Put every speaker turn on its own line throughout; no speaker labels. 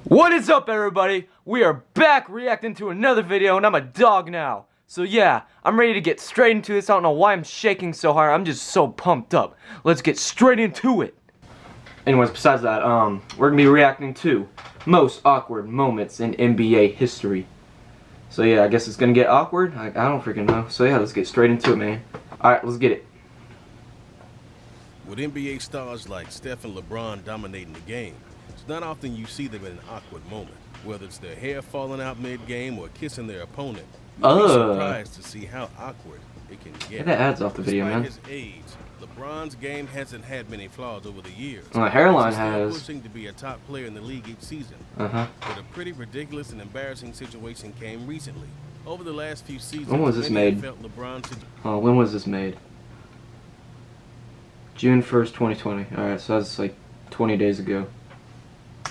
What is up, everybody? We are back reacting to another video, and I'm a dog now. So yeah, I'm ready to get straight into this. I don't know why I'm shaking so hard. I'm just so pumped up. Let's get straight into it. Anyways, besides that, we're gonna be reacting to most awkward moments in NBA history. So yeah, I guess it's gonna get awkward. I don't freaking know. So yeah, let's get straight into it, man. All right, let's get it.
With NBA stars like Steph and LeBron dominating the game, it's not often you see them in an awkward moment. Whether it's their hair falling out mid-game or kissing their opponent, you'll be surprised to see how awkward it can get.
Get the ads off the video, man.
Despite his age, LeBron's game hasn't had many flaws over the years.
My hairline
He's still
has.
pushing to be a top player in the league each season.
But
a pretty ridiculous and embarrassing situation came recently. Over the last few seasons,
when was this made?
felt LeBron to
when was this made? June 1st, 2020. Alright, so that's like 20 days ago.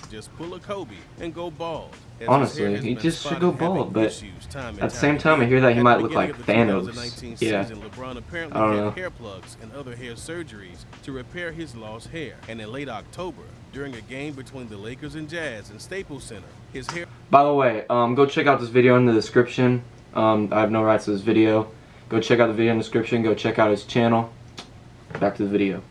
just pull a Kobe and go bald.
Honestly, he just should go bald, but at the same time, I hear that he might look like Thanos. Yeah,
LeBron apparently
I don't
had
know.
hair plugs and other hair surgeries to repair his lost hair. And in late October, during a game between the Lakers and Jazz in Staples Center, his hair...
By the way, go check out this video in the description. I have no rights to this video. Go check out the video in the description. Go check out his channel. Back to the video.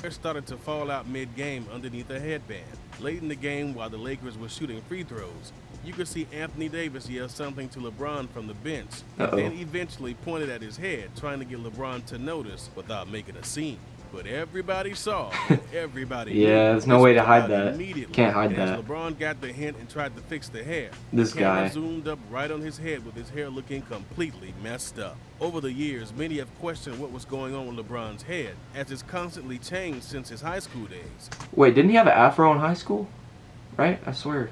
started to fall out mid-game underneath a headband. Late in the game, while the Lakers were shooting free throws, you could see Anthony Davis yell something to LeBron from the bench, and then eventually pointed at his head, trying to get LeBron to notice without making a scene. But everybody saw, and everybody
yeah, there's no way to hide that. Can't hide that.
LeBron got the hint and tried to fix the hair.
This guy
zoomed up right on his head with his hair looking completely messed up. Over the years, many have questioned what was going on with LeBron's head, as it's constantly changed since his high school days.
Wait, didn't he have an afro in high school? Right? I swear.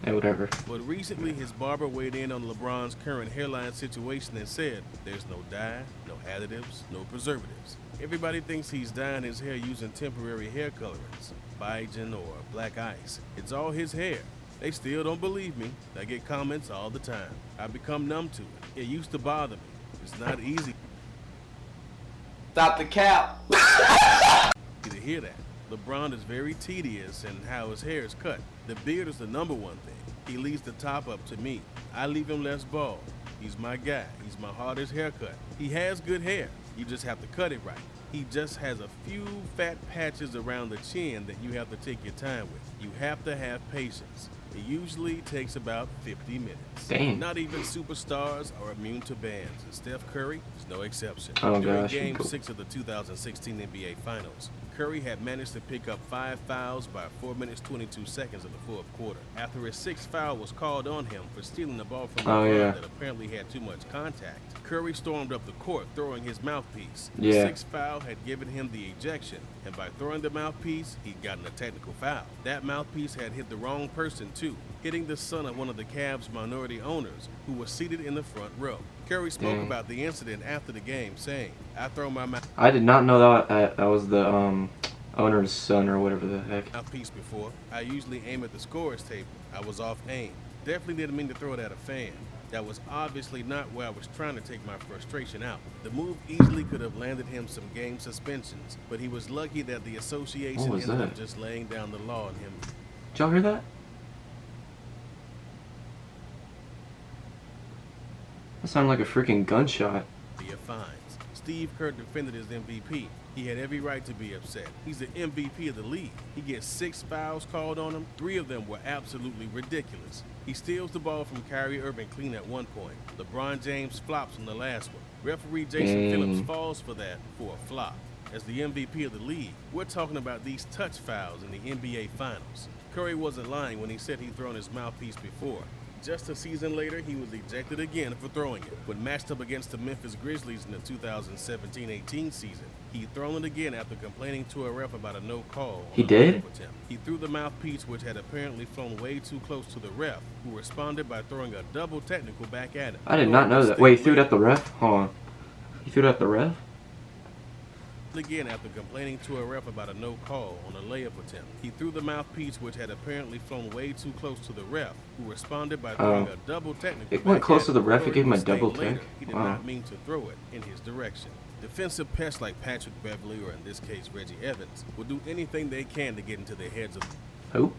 Hey, whatever.
But recently, his barber weighed in on LeBron's current hairline situation and said, there's no dye, no additives, no preservatives. Everybody thinks he's dyeing his hair using temporary hair colorants, Biogen or black ice. It's all his hair. They still don't believe me. I get comments all the time. I've become numb to it. It used to bother me. It's not easy
Stop the cap.
to hear that. LeBron is very tedious in how his hair is cut. The beard is the number one thing. He leaves the top up to me. I leave him less bald. He's my guy. He's my hardest haircut. He has good hair. You just have to cut it right. He just has a few fat patches around the chin that you have to take your time with. You have to have patience. It usually takes about 50 minutes.
Dang.
Not even superstars are immune to bans, and Steph Curry is no exception.
Oh,
During
gosh.
Game 6 of the 2016 NBA Finals, Curry had managed to pick up 5 fouls by 4 minutes 22 seconds of the fourth quarter. After his 6th foul was called on him for stealing the ball from LeBron that apparently had too much contact, Curry stormed up the court throwing his mouthpiece. The 6th foul had given him the ejection, and by throwing the mouthpiece, he'd gotten a technical foul. That mouthpiece had hit the wrong person too, hitting the son of one of the Cavs' minority owners who was seated in the front row. Curry spoke about the incident after the game, saying, I throw my
I did not know that was the owner's son or whatever the heck.
Mouthpiece before. I usually aim at the scorer's table. I was off aim. Definitely didn't mean to throw it at a fan. That was obviously not where I was trying to take my frustration out. The move easily could have landed him some game suspensions, but he was lucky that the association ended up just laying down the law on him.
Did y'all hear that? That sounded like a freaking gunshot.
Via fines. Steve Kerr defended his MVP. He had every right to be upset. He's the MVP of the league. He gets 6 fouls called on him. 3 of them were absolutely ridiculous. He steals the ball from Kyrie Irving clean at one point. LeBron James flops on the last one. Referee Jason Phillips falls for that for a flop. As the MVP of the league, we're talking about these touch fouls in the NBA Finals. Curry wasn't lying when he said he'd thrown his mouthpiece before. Just a season later, he was ejected again for throwing it. When matched up against the Memphis Grizzlies in the 2017-18 season, he'd thrown it again after complaining to a ref about a no call.
He did?
He threw the mouthpiece, which had apparently flown way too close to the ref, who responded by throwing a double technical back at him.
I did not know that. Wait, he threw it at the ref? Hold on. He threw it at the ref?
Again after complaining to a ref about a no call on a layup attempt. He threw the mouthpiece, which had apparently flown way too close to the ref, who responded by throwing a double technical.
It went close to the ref, it gave him a double tech?
He did not mean to throw it in his direction. Defensive pests like Patrick Beverley, or in this case Reggie Evans, will do anything they can to get into the heads of...
Who?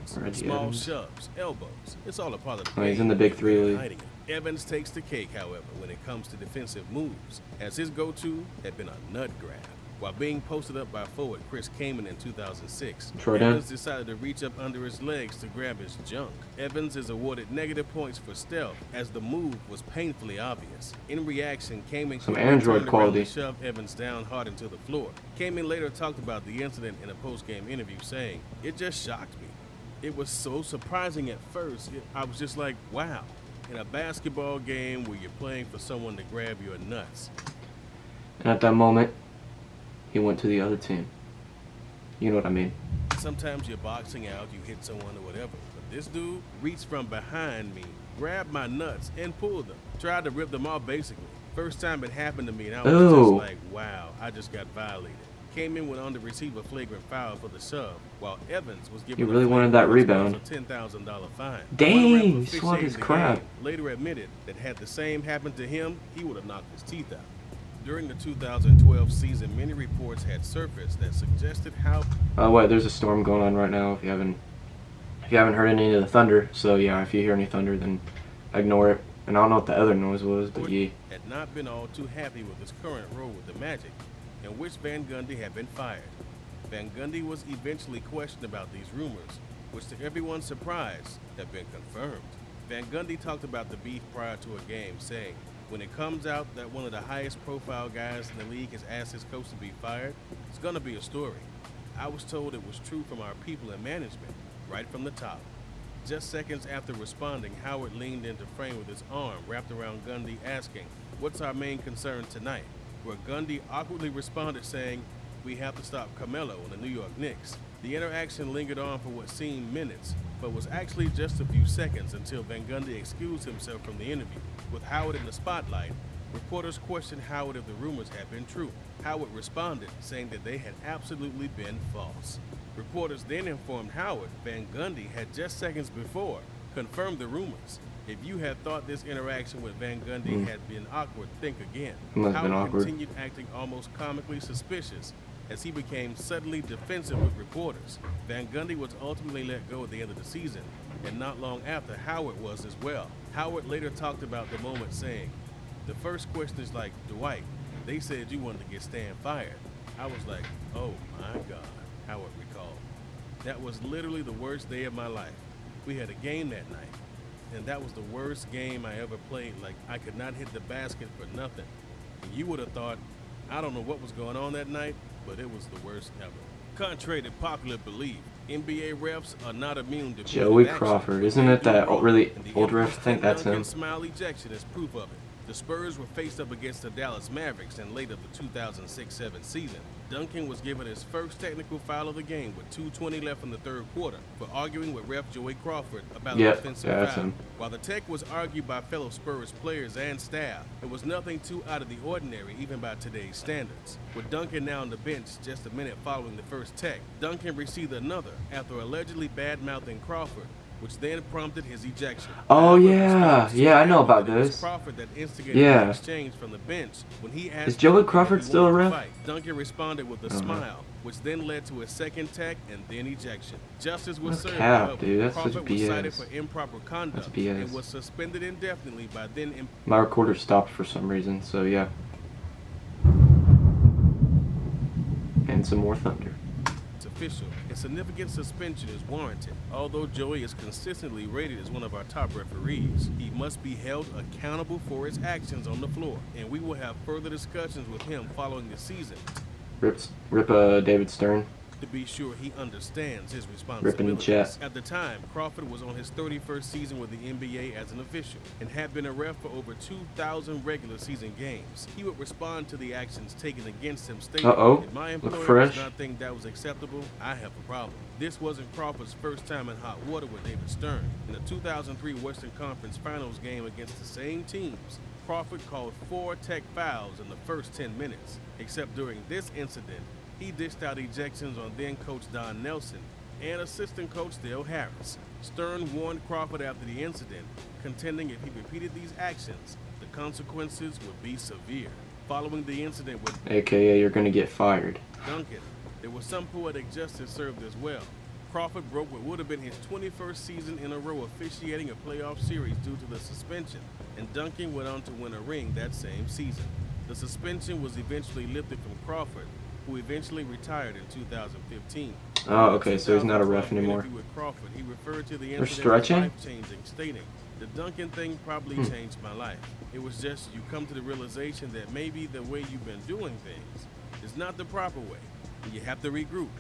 punches,
Reggie
small
Evans.
shoves, elbows. It's all a part of the
Oh, he's
game.
in the Big
You're
Three league.
hiding it. Evans takes the cake, however, when it comes to defensive moves, as his go-to had been a nut grab. While being posted up by forward Chris Kaman in 2006,
Troy Dan.
Evans decided to reach up under his legs to grab his junk. Evans is awarded negative points for stealth, as the move was painfully obvious. In reaction, Kaman
Some
quickly
Android
turned around
quality.
and shoved Evans down hard into the floor. Kaman later talked about the incident in a post-game interview, saying, "It just shocked me. It was so surprising at first. I was just like, wow. In a basketball game where you're playing for someone to grab your nuts."
And at that moment, he went to the other team. You know what I mean.
Sometimes you're boxing out, you hit someone or whatever. But this dude reached from behind me, grabbed my nuts, and pulled them. Tried to rip them off, basically. First time it happened to me, and I was just
Ooh.
like, wow, I just got violated. Came in, went on to receive a flagrant foul for the shove, while Evans was given
He really wanted that rebound.
a $10,000 fine.
Dang,
One ref
he
officiating
swung his
the
crap.
game later admitted that had the same happened to him, he would have knocked his teeth out. During the 2012 season, many reports had surfaced that suggested how
Wait, there's a storm going on right now. If you haven't heard any of the thunder, so yeah, if you hear any thunder, then ignore it. And I don't know what the other noise was, but yeah.
had not been all too happy with his current role with the Magic, in which Van Gundy had been fired. Van Gundy was eventually questioned about these rumors, which to everyone's surprise have been confirmed. Van Gundy talked about the beef prior to a game, saying, "When it comes out that one of the highest profile guys in the league has asked his coach to be fired, it's gonna be a story. I was told it was true from our people in management, right from the top." Just seconds after responding, Howard leaned into frame with his arm wrapped around Gundy, asking, "What's our main concern tonight?" Where Gundy awkwardly responded saying, "We have to stop Carmelo on the New York Knicks." The interaction lingered on for what seemed minutes, but was actually just a few seconds until Van Gundy excused himself from the interview. With Howard in the spotlight, reporters questioned Howard if the rumors had been true. Howard responded, saying that they had absolutely been false. Reporters then informed Howard Van Gundy had just seconds before confirmed the rumors. If you had thought this interaction with Van Gundy had been awkward, think again.
It must have been
Howard
awkward.
continued acting almost comically suspicious as he became suddenly defensive with reporters. Van Gundy was ultimately let go at the end of the season, and not long after, Howard was as well. Howard later talked about the moment, saying, "The first question is like, Dwight, they said you wanted to get Stan fired." I was like, "Oh my God," Howard recalled. "That was literally the worst day of my life. We had a game that night, and that was the worst game I ever played. Like, I could not hit the basket for nothing. And you would have thought, I don't know what was going on that night, but it was the worst ever." Contrary to popular belief, NBA refs are not immune to
Joey
punitive action.
Crawford. Isn't it that really
And the
old ref? I
infamous
think that's
Duncan
him.
Smile ejection is proof of it. The Spurs were faced up against the Dallas Mavericks in late of the 2006-07 season. Duncan was given his first technical foul of the game with 2:20 left in the third quarter for arguing with ref Joey Crawford about an offensive
yeah, that's
foul.
him.
While the tech was argued by fellow Spurs players and staff, it was nothing too out of the ordinary even by today's standards. With Duncan now on the bench just a minute following the first tech, Duncan received another after allegedly bad-mouthing Crawford, which then prompted his ejection.
Oh,
However,
yeah.
the
Yeah, I know about
that it was
this.
Crawford that instigated
Yeah.
the exchange from the bench when he asked
Is Joey
Duncan if
Crawford
he
still a
wanted to
ref?
fight. Duncan responded with a smile, which then led to a second tech and then ejection. Justice was
That's
served.
cap,
however.
dude. That's such
Crawford was cited
BS.
for improper conduct
That's BS.
and was suspended indefinitely by then
My recorder stopped for some reason, so yeah. And some more thunder.
official. A significant suspension is warranted. Although Joey is consistently rated as one of our top referees, he must be held accountable for his actions on the floor, and we will have further discussions with him following the season
Rip David Stern.
to be sure he understands his
Ripping the chat.
responsibilities. At the time, Crawford was on his 31st season with the NBA as an official and had been a ref for over 2,000 regular season games. He would respond to the actions taken against him, stating,
Uh-oh.
"If my
Look
employer
fresh.
does not think that was acceptable, I have a problem." This wasn't Crawford's first time in hot water with David Stern. In the 2003 Western Conference Finals game against the same teams, Crawford called 4 tech fouls in the first 10 minutes. Except during this incident, he dished out ejections on then-coach Don Nelson and assistant coach Dale Harris. Stern warned Crawford after the incident, contending if he repeated these actions, the consequences would be severe. Following the incident with
AKA, you're gonna get fired.
Duncan, there was some poetic justice served as well. Crawford broke what would have been his 21st season in a row officiating a playoff series due to the suspension, and Duncan went on to win a ring that same season. The suspension was eventually lifted from Crawford, who eventually retired in 2015.
Oh, okay, so he's not a ref anymore.
With Crawford, he referred to the
They're
incident
stretching?
as life-changing, stating, "The Duncan thing probably changed my life. It was just you come to the realization that maybe the way you've been doing things is not the proper way, and you have to regroup,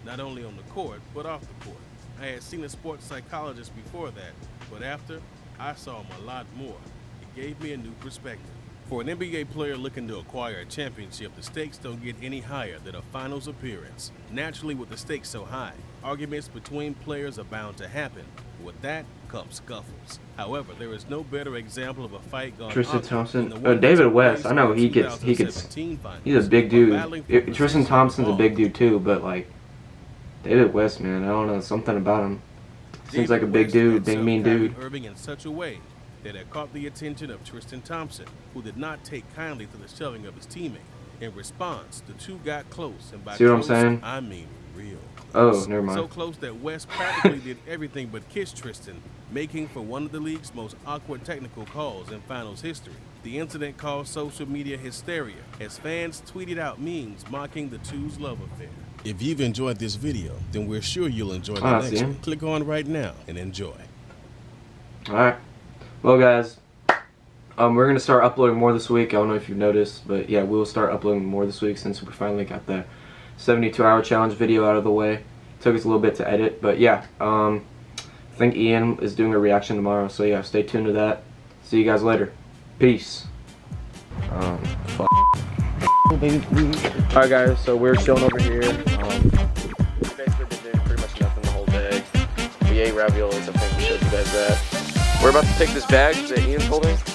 not only on the court, but off the court." I had seen a sports psychologist before that, but after, I saw him a lot more. It gave me a new perspective. For an NBA player looking to acquire a championship, the stakes don't get any higher than a finals appearance. Naturally, with the stakes so high, arguments between players are bound to happen. With that comes scuffles. However, there is no better example of a fight gone
Tristan
ugly
Thompson.
than the one that
David
took
West.
place
I know
in the
he gets.
2017 finals,
He's a big
where
dude.
battling for
Tristan
position
Thompson's a big
involved.
dude too, but like David West, man, I don't know, something about him. Seems like a
David
big
West
dude,
met
big mean
Kyrie
dude.
Irving in such a way that it caught the attention of Tristan Thompson, who did not take kindly to the shoving of his teammate. In response, the two got close, and by
See what I'm
close,
saying?
I mean real
Oh,
close.
never mind.
So close that West practically did everything but kiss Tristan, making for one of the league's most awkward technical calls in finals history. The incident caused social media hysteria as fans tweeted out memes mocking the two's love affair. If you've enjoyed this video, then we're sure you'll enjoy the
I
next
see him.
one. Click on right now and enjoy.
Alright. Well, guys, we're going to start uploading more this week. I don't know if you've noticed, but yeah, we'll start uploading more this week since we finally got the 72-hour challenge video out of the way. Took us a little bit to edit, but yeah, I think Ian is doing a reaction tomorrow, so yeah, stay tuned to that. See you guys later. Peace. Alright guys, so we're chilling over here. We basically been doing pretty much nothing the whole day. We ate raviolis, I think we showed you guys that. We're about to take this bag that Ian's holding.